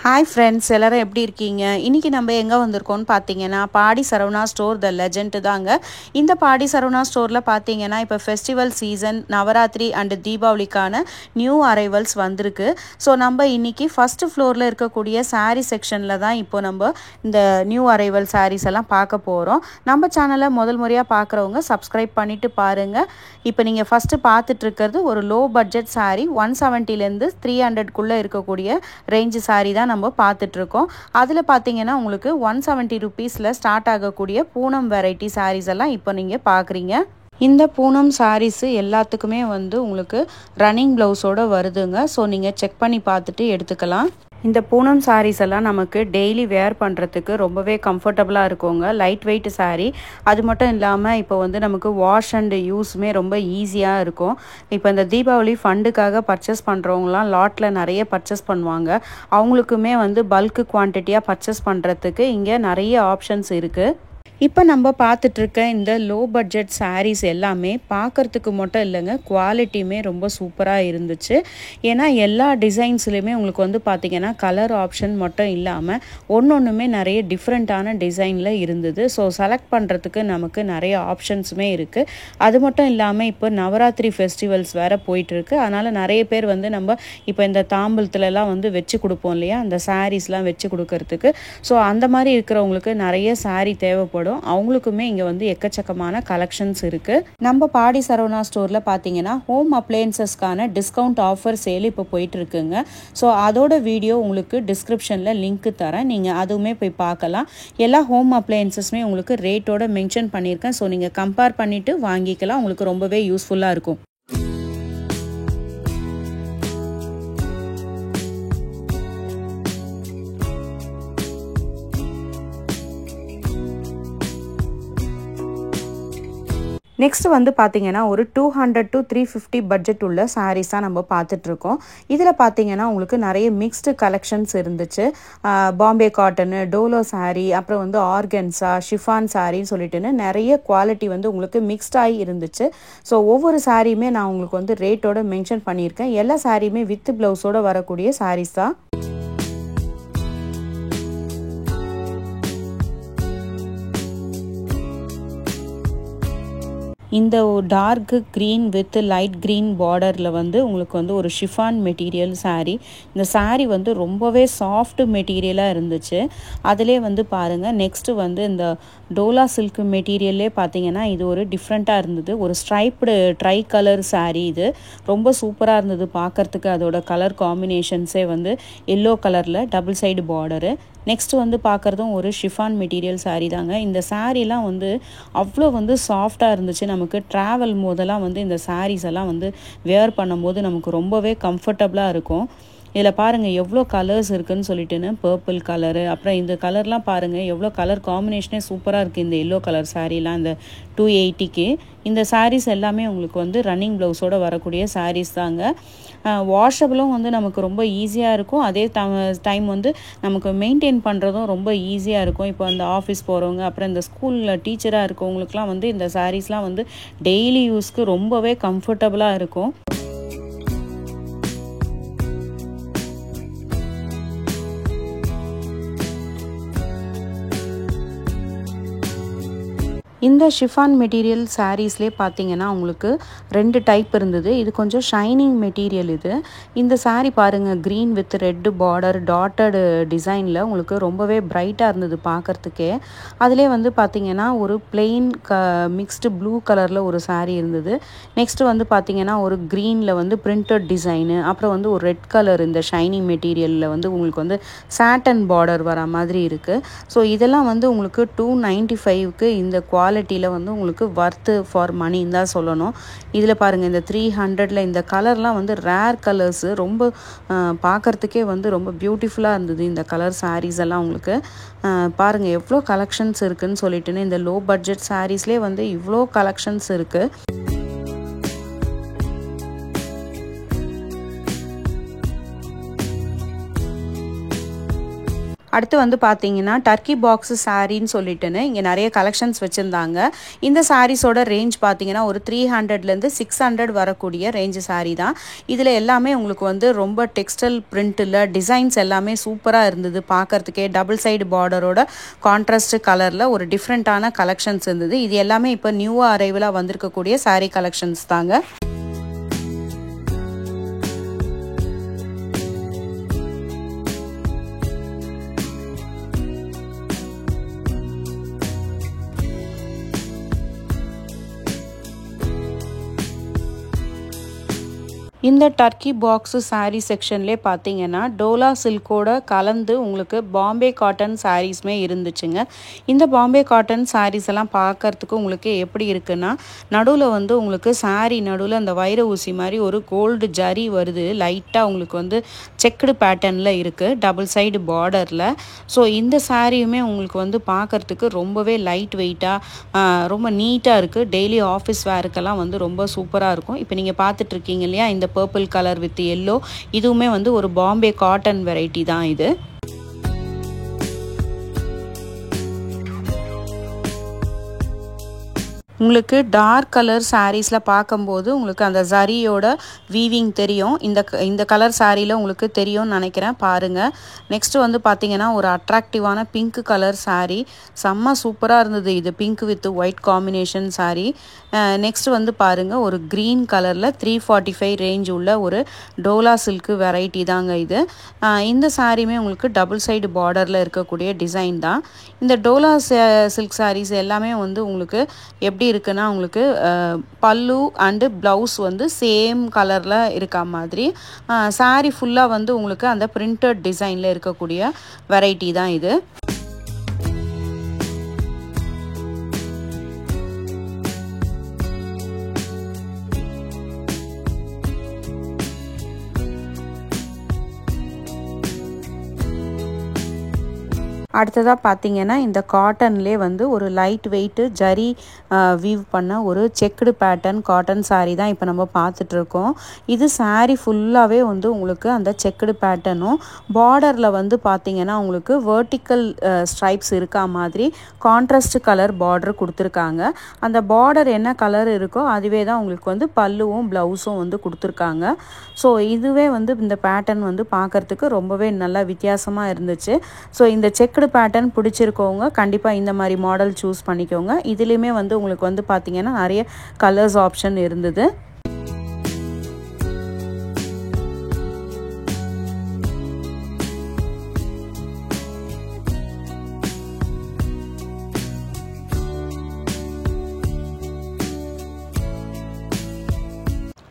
Hi friends, எல்லோரும் எப்படி இருக்கீங்க? இன்றைக்கி நம்ம எங்கே வந்திருக்கோம்னு பார்த்தீங்கன்னா Padi Saravana store the legend தாங்க. இந்த பாடி சரவணா ஸ்டோரில் பார்த்தீங்கன்னா இப்போ ஃபெஸ்டிவல் சீசன், நவராத்திரி அண்டு தீபாவளிக்கான நியூ அரைவல்ஸ் வந்திருக்கு. ஸோ நம்ம இன்றைக்கி ஃபஸ்ட்டு ஃப்ளோரில் இருக்கக்கூடிய சாரீ செக்ஷனில் தான் இப்போ நம்ம இந்த நியூ அரைவல் சாரீஸ் எல்லாம் பார்க்க போகிறோம். நம்ம சேனலை முதல் முறையாக பார்க்குறவங்க சப்ஸ்கிரைப் பண்ணிவிட்டு பாருங்கள். இப்போ நீங்கள் ஃபஸ்ட்டு பார்த்துட்ருக்கிறது ஒரு லோ பட்ஜெட் சாரீ, 170லேருந்து 300க்குள்ளே இருக்கக்கூடிய ரேஞ்சு சாரீ தான் நம்ம பார்த்துட்ருக்கோம். அதில் பார்த்தீங்கன்னா உங்களுக்கு 170 ருபீஸில் ஸ்டார்ட் ஆகக்கூடிய பூனம் வெரைட்டி சாரீஸ் எல்லாம் இப்போ நீங்கள் பார்க்குறீங்க. இந்த பூனம் சாரீஸு எல்லாத்துக்குமே உங்களுக்கு ரன்னிங் ப்ளவுஸோடு வருதுங்க. ஸோ நீங்கள் செக் பண்ணி பார்த்துட்டு எடுத்துக்கலாம். இந்த பூனம் சாரீஸ் எல்லாம் நமக்கு டெய்லி வேர் பண்ணுறதுக்கு ரொம்பவே கம்ஃபர்டபுளாக இருக்குங்க. Light weight sari. அது மட்டும் இல்லாமல் இப்போ நமக்கு வாஷ் அண்ட் யூஸுமே ரொம்ப ஈஸியாக இருக்கும். இப்போ இந்த தீபாவளி ஃபண்டுக்காக பர்ச்சேஸ் பண்ணுறவங்களாம் லாட்டில் நிறைய பர்ச்சேஸ் பண்ணுவாங்க. அவங்களுக்குமே பல்க்கு குவான்டிட்டியாக பர்ச்சேஸ் பண்ணுறதுக்கு இங்கே நிறைய ஆப்ஷன்ஸ் இருக்குது. இப்போ நம்ம பார்த்துட்ருக்க இந்த லோ பட்ஜெட் சாரீஸ் எல்லாமே பார்க்குறதுக்கு மட்டும் இல்லைங்க, குவாலிட்டியுமே ரொம்ப சூப்பராக இருந்துச்சு. ஏன்னா எல்லா டிசைன்ஸ்லையுமே உங்களுக்கு பார்த்திங்கன்னா கலர் ஆப்ஷன் மட்டும் இல்லாமல் ஒன்றுமே நிறைய டிஃப்ரெண்ட்டான டிசைனில் இருந்தது. ஸோ செலக்ட் பண்ணுறதுக்கு நமக்கு நிறைய ஆப்ஷன்ஸுமே இருக்குது. அது மட்டும் இல்லாமல் இப்போ நவராத்திரி ஃபெஸ்டிவல்ஸ் வேறு போயிட்டுருக்கு. அதனால் நிறைய பேர் நம்ம இப்போ இந்த தாம்பூலத்துலலாம் வச்சு கொடுப்போம் இல்லையா, அந்த சாரீஸ்லாம் வச்சு கொடுக்கறதுக்கு. ஸோ அந்த மாதிரி இருக்கிறவங்களுக்கு நிறைய சாரீ தேவைப்படும். அவங்களுக்குமே இங்கே எக்கச்சக்கமான கலெக்ஷன்ஸ் இருக்குது. நம்ம பாடி சரவணா ஸ்டோரில் பார்த்தீங்கன்னா ஹோம் அப்ளையன்சஸ்க்கான டிஸ்கவுண்ட் ஆஃபர் சேல் இப்போ போயிட்டு இருக்குங்க. ஸோ அதோட வீடியோ உங்களுக்கு டிஸ்கிரிப்ஷனில் லிங்க் தரேன், நீங்கள் அதுவுமே போய் பார்க்கலாம். எல்லா ஹோம் அப்ளையன்சஸ்மே உங்களுக்கு ரேட்டோட மென்ஷன் பண்ணியிருக்கேன். ஸோ நீங்கள் கம்பேர் பண்ணிவிட்டு வாங்கிக்கலாம். உங்களுக்கு ரொம்பவே யூஸ்ஃபுல்லாக இருக்கும். நெக்ஸ்ட் பார்த்தீங்கன்னா ஒரு 200 to 350 பட்ஜெட் உள்ள சாரீஸ் தான் நம்ம பார்த்துட்ருக்கோம். இதில் பார்த்தீங்கன்னா உங்களுக்கு நிறைய மிக்ஸ்டு கலெக்ஷன்ஸ் இருந்துச்சு. பாம்பே காட்டனு, டோலோ சாரீ, அப்புறம் ஆர்கன்ஸா, ஷிஃபான் சாரின்னு சொல்லிட்டுன்னு நிறைய குவாலிட்டி உங்களுக்கு மிக்ஸ்டாகி இருந்துச்சு. ஸோ ஒவ்வொரு சாரியுமே நான் உங்களுக்கு ரேட்டோட மென்ஷன் பண்ணியிருக்கேன். எல்லா சாரியுமே வித் ப்ளவுஸோடு வரக்கூடிய சாரீஸ் தான். இந்த dark green with light green பார்டரில் உங்களுக்கு ஒரு ஷிஃபான் மெட்டீரியல் சாரீ. இந்த சாரீ ரொம்பவே சாஃப்ட் மெட்டீரியலாக இருந்துச்சு. அதிலே பாருங்கள், நெக்ஸ்ட்டு இந்த டோலா சில்க் மெட்டீரியல்லே பார்த்தீங்கன்னா இது ஒரு டிஃப்ரெண்ட்டாக இருந்தது. ஒரு ஸ்ட்ரைப்டு ட்ரை கலர் சாரீ. இது ரொம்ப சூப்பராக இருந்தது பார்க்குறதுக்கு. அதோட கலர் காம்பினேஷன்ஸே எல்லோ கலரில் டபுள் சைடு பார்டரு. நெக்ஸ்ட் பார்க்குறதும் ஒரு ஷிஃபான் மெட்டீரியல் சாரீ தாங்க. இந்த சாரீலாம் அவ்வளோ சாஃப்டாக இருந்துச்சு. நமக்கு ட்ராவல் போதெல்லாம் இந்த சாரீஸ் எல்லாம் வேர் பண்ணும்போது நமக்கு ரொம்பவே கம்ஃபர்டபுளாக இருக்கும். இதில் பாருங்கள் எவ்வளோ கலர்ஸ் இருக்குதுன்னு சொல்லிட்டுன்னு, பர்பிள் கலரு, அப்புறம் இந்த கலர்லாம் பாருங்கள் எவ்வளோ கலர் காம்பினேஷனே சூப்பராக இருக்குது. இந்த எல்லோ கலர் சாரீலாம் இந்த 280க்கு. இந்த சாரீஸ் எல்லாமே உங்களுக்கு ரன்னிங் ப்ளவுஸோடு வரக்கூடிய சாரீஸ் தாங்க. வாஷபிளும் நமக்கு ரொம்ப ஈஸியாக இருக்கும். அதே டைம் நமக்கு மெயின்டைன் பண்ணுறதும் ரொம்ப ஈஸியாக இருக்கும். இப்போ அந்த ஆஃபீஸ் போகிறவங்க, அப்புறம் இந்த ஸ்கூலில் டீச்சராக இருக்கவங்களுக்குலாம் இந்த சாரீஸ்லாம் டெய்லி யூஸ்க்கு ரொம்பவே கம்ஃபர்டபுளாக இருக்கும். இந்த ஷிஃபான் மெட்டீரியல் சாரீஸ்லேயே பார்த்தீங்கன்னா உங்களுக்கு 2 டைப் இருந்தது. இது கொஞ்சம் ஷைனிங் மெட்டீரியல். இந்த சாரீ பாருங்கள், green with red border dotted டிசைனில் உங்களுக்கு ரொம்பவே பிரைட்டாக இருந்தது பார்க்குறதுக்கே. அதிலே பார்த்தீங்கன்னா ஒரு பிளெயின் மிக்ஸ்டு ப்ளூ கலரில் ஒரு சாரீ இருந்தது. நெக்ஸ்ட்டு பார்த்தீங்கன்னா ஒரு க்ரீனில் பிரிண்டட் டிசைனு, அப்புறம் ஒரு ரெட் கலர் இந்த ஷைனிங் மெட்டீரியலில் உங்களுக்கு சாட்டன் பார்டர் வர மாதிரி இருக்குது. ஸோ இதெல்லாம் உங்களுக்கு 295க்கு இந்த குவாலிட்டியில் உங்களுக்கு வர்த்து ஃபார் மணின்னு தான் சொல்லணும். இதில் பாருங்கள், இந்த 300ல் இந்த கலர்லாம் ரேர் கலர்ஸு. ரொம்ப பார்க்குறதுக்கே ரொம்ப பியூட்டிஃபுல்லாக இருந்தது இந்த கலர் சாரீஸ் எல்லாம். உங்களுக்கு பாருங்கள் எவ்வளோ கலெக்ஷன்ஸ் இருக்குதுன்னு சொல்லிட்டுன்னு. இந்த லோ பட்ஜெட் சாரீஸ்லேயே இவ்வளோ கலெக்ஷன்ஸ் இருக்குது. அடுத்து வந்து பார்த்தீங்கன்னா டர்க்கி பாக்ஸ் சாரின்னு சொல்லிட்டுன்னு இங்கே நிறைய கலெக்ஷன்ஸ் வச்சுருந்தாங்க. இந்த சாரீஸோட ரேஞ்ச் பார்த்தீங்கன்னா ஒரு 300லேருந்து 600 வரக்கூடிய ரேஞ்சு சாரீ தான். இதில் எல்லாமே உங்களுக்கு வந்து ரொம்ப டெக்ஸ்டைல் பிரிண்டில் டிசைன்ஸ் எல்லாமே சூப்பராக இருந்தது. பார்க்குறதுக்கே டபுள் சைடு பார்டரோட கான்ட்ராஸ்ட் கலரில் ஒரு டிஃப்ரெண்ட்டான கலெக்ஷன்ஸ் இருந்தது. இது எல்லாமே இப்போ நியூவாக அரைவலாக வந்திருக்கக்கூடிய சாரீ கலெக்ஷன்ஸ் தாங்க. இந்த டர்க்கி பாக்ஸு சாரீ செக்ஷன்லேயே பார்த்தீங்கன்னா டோலா சில்கோட கலந்து உங்களுக்கு பாம்பே காட்டன் சாரீஸுமே இருந்துச்சுங்க. இந்த பாம்பே காட்டன் சாரீஸ் எல்லாம் பார்க்கறதுக்கு உங்களுக்கு எப்படி இருக்குன்னா, நடுவில் வந்து உங்களுக்கு சாரீ நடுவில் அந்த வைர ஊசி மாதிரி ஒரு கோல்டு ஜரி வருது. லைட்டாக உங்களுக்கு வந்து செக்குடு பேட்டர்னில் இருக்குது டபுள் சைடு பார்டரில். ஸோ இந்த சாரியுமே உங்களுக்கு வந்து பார்க்குறதுக்கு ரொம்பவே லைட் வெயிட்டாக ரொம்ப நீட்டாக இருக்குது. டெய்லி ஆஃபீஸ் வேருக்கெல்லாம் வந்து ரொம்ப சூப்பராக இருக்கும். இப்போ நீங்கள் பார்த்துட்ருக்கீங்க இல்லையா, இந்த பர்பிள் கலர் வித் எல்லோ, இதுவுமே வந்து ஒரு பாம்பே காட்டன் வெரைட்டி தான் இது. உங்களுக்கு டார்க் கலர் சாரீஸில் பார்க்கும்போது உங்களுக்கு அந்த ஜரியோட வீவிங் தெரியும். இந்த கலர் சாரியில் உங்களுக்கு தெரியும்னு நினைக்கிறேன், பாருங்கள். நெக்ஸ்ட்டு வந்து பார்த்திங்கன்னா ஒரு அட்ராக்டிவான பிங்க் கலர் சாரீ, செம்ம சூப்பராக இருந்தது. இது pink with white combination sari. Next வந்து பாருங்கள் ஒரு க்ரீன் கலரில் 345 ரேஞ்ச் உள்ள ஒரு டோலா சில்க்கு வெரைட்டி தாங்க இது. இந்த சாரியுமே உங்களுக்கு டபுள் சைடு பார்டரில் இருக்கக்கூடிய டிசைன் தான். இந்த டோலா சில்க் சாரீஸ் எல்லாமே வந்து உங்களுக்கு எப்படி இருக்குன்னா, உங்களுக்கு பல்லு அண்டு ப்ளவுஸ் வந்து சேம் கலரில் இருக்கா மாதிரி, சாரீ ஃபுல்லாக வந்து உங்களுக்கு அந்த பிரிண்டட் டிசைனில் இருக்கக்கூடிய வெரைட்டி தான் இது. அடுத்ததாக பார்த்தீங்கன்னா இந்த காட்டன்லேயே வந்து ஒரு லைட் வெயிட்டு ஜரி வீவ் பண்ண ஒரு செக்குடு பேட்டர்ன் காட்டன் சாரீ தான் இப்போ நம்ம பார்த்துட்ருக்கோம். இது சாரீ ஃபுல்லாகவே வந்து உங்களுக்கு அந்த செக்குடு பேட்டர்னும் பார்டரில் வந்து பார்த்திங்கன்னா உங்களுக்கு வேர்ட்டிக்கல் ஸ்ட்ரைப்ஸ் இருக்கா மாதிரி கான்ட்ராஸ்ட் கலர் பார்டர் கொடுத்துருக்காங்க. அந்த பார்டர் என்ன கலர் இருக்கோ அதுவே தான் உங்களுக்கு வந்து பல்லுவும் ப்ளவுஸும் வந்து கொடுத்துருக்காங்க. ஸோ இதுவே வந்து இந்த பேட்டர்ன் வந்து பார்க்குறதுக்கு ரொம்பவே நல்லா வித்தியாசமாக இருந்துச்சு. ஸோ இந்த செக்குடு பேட்டர்ன் பிடிச்சிருக்கவங்க கண்டிப்பாக இந்த மாதிரி மாடல் சூஸ் பண்ணிக்கோங்க. இதுலேயுமே வந்து உங்களுக்கு வந்து பார்த்திங்கன்னா நிறைய கலர்ஸ் ஆப்ஷன் இருந்தது.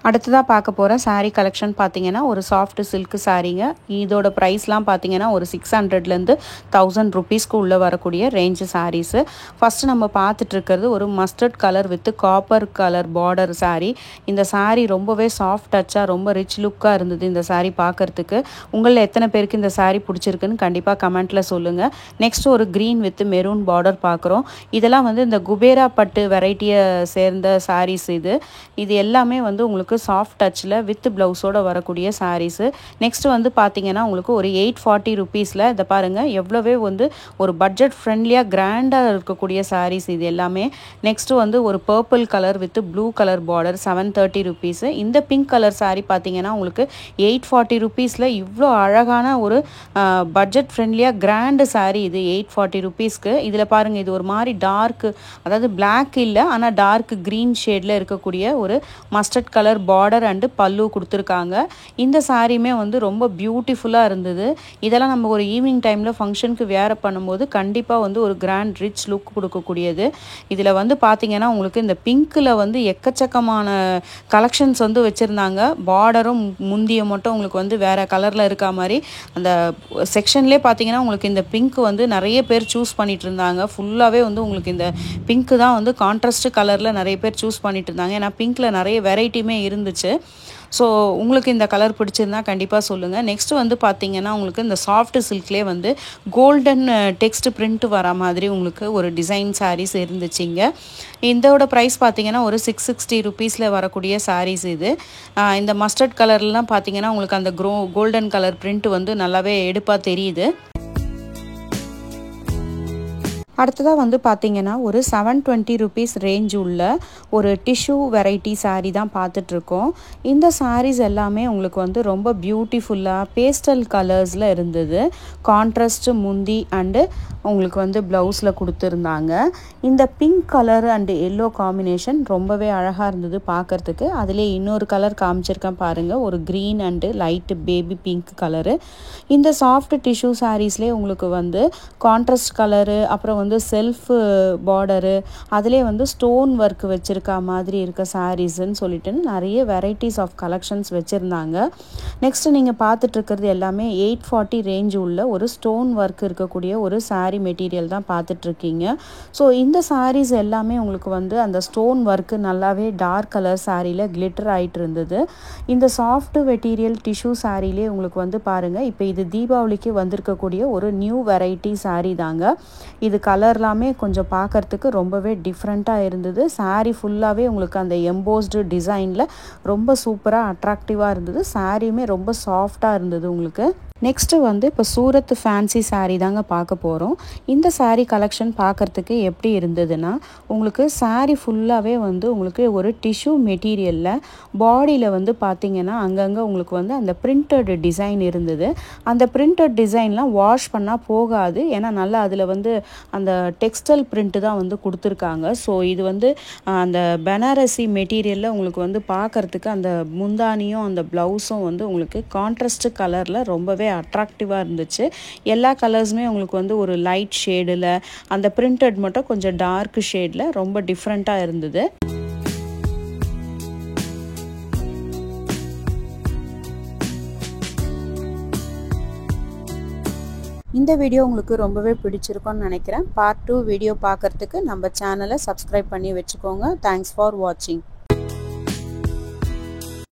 அடுத்ததாக பார்க்க போகிற சாரீ கலெக்ஷன் பார்த்தீங்கன்னா ஒரு சாஃப்ட் சில்க் சாரீங்க. இதோட ப்ரைஸ்லாம் பார்த்தீங்கன்னா ஒரு 600லேருந்து 1000 ருபீஸ்க்கு உள்ளே வரக்கூடிய ரேஞ்சு சாரீஸு. ஃபஸ்ட்டு நம்ம பார்த்துட்ருக்கிறது ஒரு mustard colour with copper colour border sari. இந்த சாரீ ரொம்பவே சாஃப்ட் டச்சாக ரொம்ப ரிச் லுக்காக இருந்தது. இந்த சாரீ பார்க்குறதுக்கு உங்களில் எத்தனை பேருக்கு இந்த சாரீ பிடிச்சிருக்குன்னு கண்டிப்பாக கமெண்ட்டில் சொல்லுங்கள். நெக்ஸ்ட் ஒரு க்ரீன் வித் மெரூன் பார்டர் பார்க்குறோம். இதெல்லாம் வந்து இந்த குபேரா பட்டு வெரைட்டியை சேர்ந்த சாரீஸ். இது எல்லாமே வந்து உங்களுக்கு சாஃப்ட் டச்சில் வித் ப்ளவுஸோடு வரக்கூடிய சாரீஸு. நெக்ஸ்ட் வந்து பார்த்தீங்கன்னா உங்களுக்கு ஒரு 840 ருபீஸில் இதை பாருங்கள் எவ்வளோவே வந்து ஒரு பட்ஜெட் ஃப்ரெண்ட்லியாக கிராண்டாக இருக்கக்கூடிய சாரீஸ் இது எல்லாமே. நெக்ஸ்ட்டு வந்து ஒரு purple colour with blue colour border 730 rupees. இந்த பிங்க் கலர் சாரீ பார்த்தீங்கன்னா உங்களுக்கு 840 ருபீஸில் இவ்வளோ அழகான ஒரு பட்ஜெட் ஃப்ரெண்ட்லியாக கிராண்டு சாரீ இது 840 ருபீஸ்க்கு. இதில் பாருங்கள் இது ஒரு மாதிரி டார்க்கு, அதாவது பிளாக் இல்லை ஆனால் டார்க் க்ரீன் ஷேடில் இருக்கக்கூடிய ஒரு மஸ்டர்ட் கலர் பார்டர் அண்டு பல்லு கொடுத்துருக்காங்க. இந்த சாரியுமே வந்து ரொம்ப பியூட்டிஃபுல்லாக இருந்தது. இதெல்லாம் நம்ம ஒரு ஈவினிங் டைமில் ஃபங்க்ஷனுக்கு வேர் பண்ணும்போது கண்டிப்பாக வந்து ஒரு கிராண்ட் ரிச் லுக் கொடுக்கக்கூடியது. இதில் வந்து பார்த்திங்கன்னா உங்களுக்கு இந்த பிங்க்கில் வந்து எக்கச்சக்கமான கலெக்ஷன்ஸ் வந்து வச்சுருந்தாங்க. பார்டரும் முந்திய மட்டும் உங்களுக்கு வந்து வேறு கலரில் இருக்கா மாதிரி அந்த செக்ஷன்லேயே பார்த்திங்கன்னா உங்களுக்கு இந்த பிங்க் வந்து நிறைய பேர் சூஸ் பண்ணிட்டு இருந்தாங்க. ஃபுல்லாகவே வந்து உங்களுக்கு இந்த பிங்க்கு தான் வந்து கான்ட்ராஸ்ட் கலரில் நிறைய பேர் சூஸ் பண்ணிட்டு இருந்தாங்க. ஏன்னா பிங்க்கில் நிறைய வெரைட்டியுமே இருந்துச்சு. ஸோ உங்களுக்கு இந்த கலர் பிடிச்சிருந்தா கண்டிப்பாக சொல்லுங்கள். நெக்ஸ்ட்டு வந்து பார்த்திங்கன்னா உங்களுக்கு இந்த சாஃப்ட் சில்க்லேயே வந்து கோல்டன் டெக்ஸ்ட் பிரிண்ட் வர மாதிரி உங்களுக்கு ஒரு டிசைன் சாரீஸ் இருந்துச்சுங்க. இதோட ப்ரைஸ் பார்த்திங்கன்னா ஒரு 660 ருபீஸில் வரக்கூடிய சாரீஸ் இது. இந்த மஸ்டர்ட் கலர்லாம் பார்த்திங்கன்னா உங்களுக்கு அந்த கோல்டன் கலர் பிரிண்ட் வந்து நல்லாவே எடுப்பாக தெரியுது. அடுத்ததாக வந்து பார்த்தீங்கன்னா ஒரு 720 ருபீஸ் ரேஞ்ச் உள்ள ஒரு டிஷ்யூ வெரைட்டி saree தான் பார்த்துட்ருக்கோம். இந்த sarees எல்லாமே உங்களுக்கு வந்து ரொம்ப பியூட்டிஃபுல்லாக பேஸ்டல் கலர்ஸில் இருந்தது. கான்ட்ராஸ்ட் முந்தி அண்டு உங்களுக்கு வந்து ப்ளவுஸில் கொடுத்துருந்தாங்க. இந்த pink colour and yellow combination ரொம்பவே அழகாக இருந்தது பார்க்குறதுக்கு. அதிலே இன்னொரு கலர் காமிச்சிருக்கேன் பாருங்கள், ஒரு green and light baby pink colour. இந்த சாஃப்ட் டிஷ்யூ சாரீஸ்லேயே உங்களுக்கு வந்து கான்ட்ராஸ்ட் கலரு, அப்புறம் வந்து செல்ஃப் பார்டரு, அதிலே வந்து ஸ்டோன் ஒர்க் வச்சுருக்கா மாதிரி இருக்க சாரீஸ்ன்னு சொல்லிட்டு நிறைய வெரைட்டிஸ் ஆஃப் கலெக்ஷன்ஸ் வச்சுருந்தாங்க. நெக்ஸ்ட்டு நீங்கள் பார்த்துட்ருக்கிறது எல்லாமே 840 ரேஞ்ச் உள்ள ஒரு ஸ்டோன் ஒர்க் இருக்கக்கூடிய ஒரு சாரீ மெட்டீரியல் தான் பார்த்துட்ருக்கீங்க. ஸோ இந்த சாரீஸ் எல்லாமே உங்களுக்கு வந்து அந்த ஸ்டோன் ஒர்க்கு நல்லாவே டார்க் கலர் சாரியில் கிளிட்டர் ஆகிட்டு இருந்தது. இந்த சாஃப்ட் மெட்டீரியல் டிஷ்யூ சாரிலே உங்களுக்கு வந்து பாருங்கள், இப்போ இது தீபாவளிக்கு வந்திருக்கக்கூடிய ஒரு நியூ வெரைட்டி சாரீ தாங்க. இது கலர்லாமே கொஞ்சம் பார்க்குறதுக்கு ரொம்பவே டிஃப்ரெண்ட்டாக இருந்தது. சாரீ ஃபுல்லாகவே உங்களுக்கு அந்த எம்போஸ்டு டிசைனில் ரொம்ப சூப்பராக அட்ராக்டிவாக இருந்தது. சாரியுமே ரொம்ப சாஃப்டாக இருந்தது உங்களுக்கு. நெக்ஸ்ட்டு வந்து இப்போ சூரத் ஃபேன்சி சாரீ தாங்க பார்க்க போகிறோம். இந்த சாரீ கலெக்ஷன் பார்க்குறதுக்கு எப்படி இருந்ததுன்னா, உங்களுக்கு சாரீ ஃபுல்லாகவே வந்து உங்களுக்கு ஒரு டிஷ்யூ மெட்டீரியலில் பாடியில் வந்து பார்த்திங்கன்னா அங்கங்கே உங்களுக்கு வந்து அந்த பிரிண்டட் டிசைன் இருந்தது. அந்த பிரிண்டட் டிசைன்லாம் வாஷ் பண்ணால் போகாது, ஏன்னா நல்லா அதில் வந்து அந்த டெக்ஸ்டைல் பிரிண்ட்டு தான் வந்து கொடுத்துருக்காங்க. ஸோ இது வந்து அந்த பனாரசி மெட்டீரியலில் உங்களுக்கு வந்து பார்க்குறதுக்கு அந்த முந்தானியும் அந்த ப்ளவுஸும் வந்து உங்களுக்கு கான்ட்ராஸ்ட் கலரில் ரொம்பவே அட்ராக்டிவாக இருந்துச்சு. எல்லா கலர்ஸுமே உங்களுக்கு வந்து ஒரு லைட் ஷேடில், அந்த பிரிண்டட் மட்டும் கொஞ்சம் டார்க் ஷேடில் ரொம்ப டிஃப்ரெண்ட்டாக இருந்தது. இந்த வீடியோ உங்களுக்கு ரொம்பவே பிடிச்சிருக்கும்னு நினைக்கிறேன். பார்ட் 2 வீடியோ பார்க்குறதுக்கு நம்ம சேனலை சப்ஸ்கிரைப் பண்ணி வச்சுக்கோங்க. தேங்க்ஸ் ஃபார் வாட்சிங்.